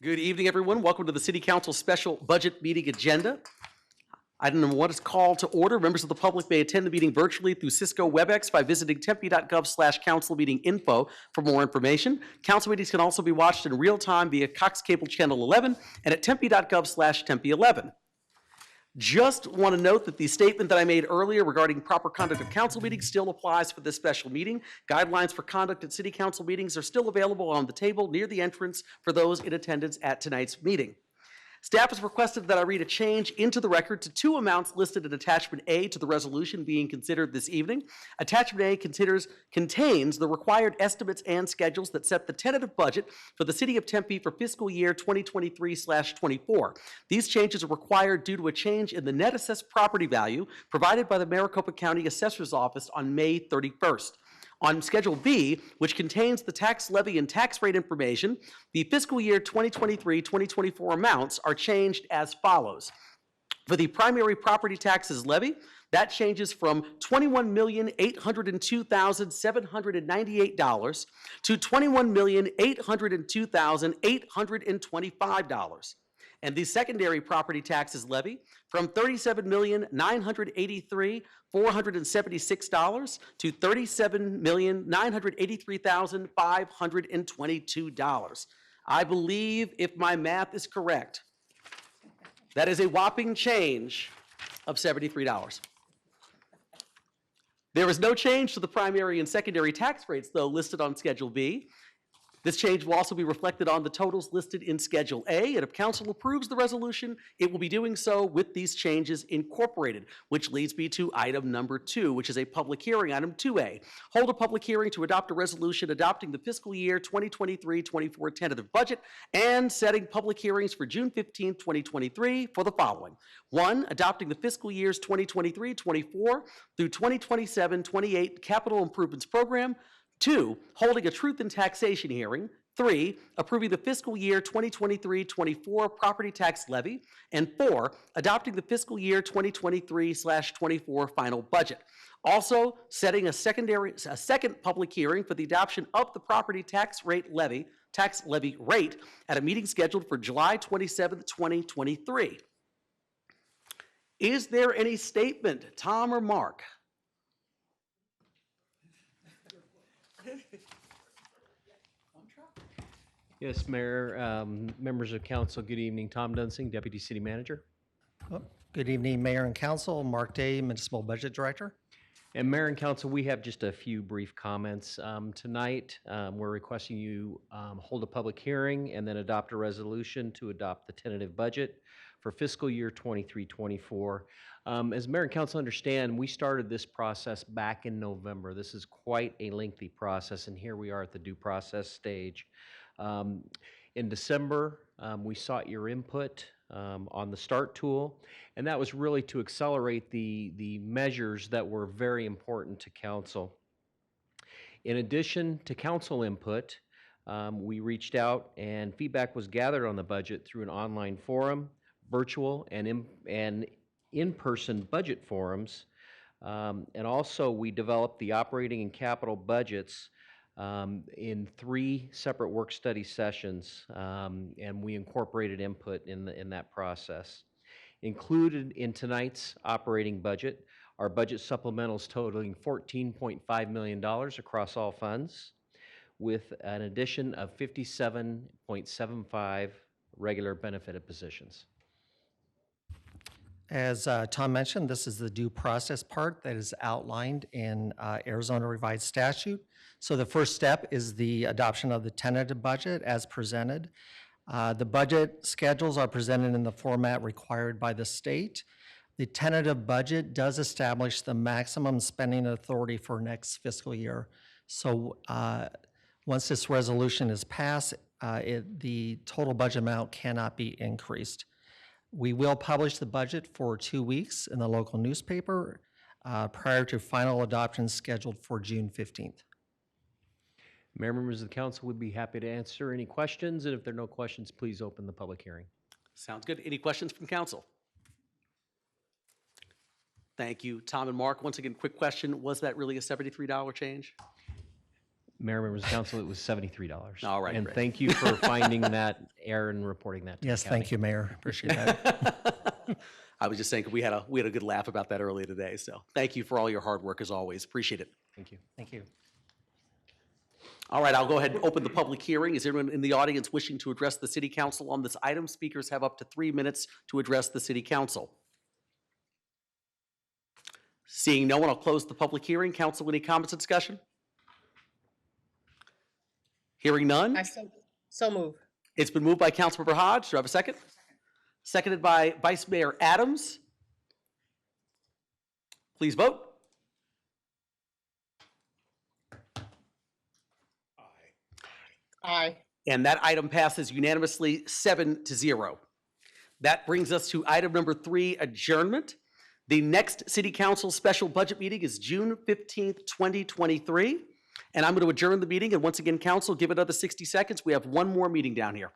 Good evening, everyone. Welcome to the City Council Special Budget Meeting Agenda. Item number 1 is called to order. Members of the public may attend the meeting virtually through Cisco WebEx by visiting tempe.gov/councilmeetinginfo for more information. Council meetings can also be watched in real time via Cox Cable Channel 11 and at tempe.gov/tempe11. Just want to note that the statement that I made earlier regarding proper conduct of council meetings still applies for this special meeting. Guidelines for conduct at city council meetings are still available on the table near the entrance for those in attendance at tonight's meeting. Staff has requested that I read a change into the record to 2 amounts listed in Attachment A to the resolution being considered this evening. Attachment A contains the required estimates and schedules that set the tentative budget for the City of Tempe for fiscal year 2023/24. These changes are required due to a change in the net assessed property value provided by the Maricopa County Assessor's Office on May 31st. On Schedule B, which contains the tax levy and tax rate information, the fiscal year 2023-2024 amounts are changed as follows. For the primary property taxes levy, that changes from $21,802,798 to $21,802,825. And the secondary property taxes levy from $37,983,476 to $37,983,522. I believe, if my math is correct, that is a whopping change of $73. There is no change to the primary and secondary tax rates, though, listed on Schedule B. This change will also be reflected on the totals listed in Schedule A, and if council approves the resolution, it will be doing so with these changes incorporated, which leads me to item number 2, which is a public hearing, item 2A. Hold a public hearing to adopt a resolution adopting the fiscal year 2023-24 tentative budget and setting public hearings for June 15, 2023 for the following. 1, adopting the fiscal years 2023-24 through 2027-28 capital improvements program. 2, holding a truth in taxation hearing. 3, approving the fiscal year 2023-24 property tax levy. And 4, adopting the fiscal year 2023/24 final budget. Also, setting a second public hearing for the adoption of the property tax levy rate at a meeting scheduled for July 27th, 2023. Is there any statement, Tom or Mark? Yes, Mayor, members of council, good evening. Tom Dunsing, Deputy City Manager. Good evening, Mayor and Council. Mark Day, Municipal Budget Director. And Mayor and Council, we have just a few brief comments. Tonight, we're requesting you hold a public hearing and then adopt a resolution to adopt the tentative budget for fiscal year 23-24. As Mayor and Council understand, we started this process back in November. This is quite a lengthy process, and here we are at the due process stage. In December, we sought your input on the START tool, and that was really to accelerate the measures that were very important to Council. In addition to Council input, we reached out and feedback was gathered on the budget through an online forum, virtual and in-person budget forums, and also we developed the operating and capital budgets in 3 separate work study sessions, and we incorporated input in that process. Included in tonight's operating budget are budget supplementals totaling $14.5 million across all funds, with an addition of 57.75 regular benefited positions. As Tom mentioned, this is the due process part that is outlined in Arizona Revised Statute. So the first step is the adoption of the tentative budget as presented. The budget schedules are presented in the format required by the state. The tentative budget does establish the maximum spending authority for next fiscal year. So once this resolution is passed, the total budget amount cannot be increased. We will publish the budget for 2 weeks in the local newspaper prior to final adoption scheduled for June 15th. Mayor, members of the council would be happy to answer any questions, and if there are no questions, please open the public hearing. Sounds good. Any questions from council? Thank you. Tom and Mark, once again, quick question. Was that really a $73 change? Mayor, members of council, it was $73. All right, And great. thank you for finding that error and reporting that to the Yes, county. thank you, Mayor. Appreciate that. I was just saying, we had a good laugh about that earlier today, so thank you for all your hard work as always. Appreciate it. Thank you. Thank you. All right, I'll go ahead and open the public hearing. Is anyone in the audience wishing to address the city council on this item? Speakers have up to 3 minutes to address the city council. Seeing no one, I'll close the public hearing. Council, any comments or discussion? Hearing none. So move. It's been moved by Councilmember Hodge. Do I have a second? Seconded by Vice Mayor Adams. Please vote. Aye. And that item passes unanimously 7-0. That brings us to item number 3, adjournment. The next city council special budget meeting is June 15th, 2023. And I'm going to adjourn the meeting. And once again, council, give it another 60 seconds. We have one more meeting down here.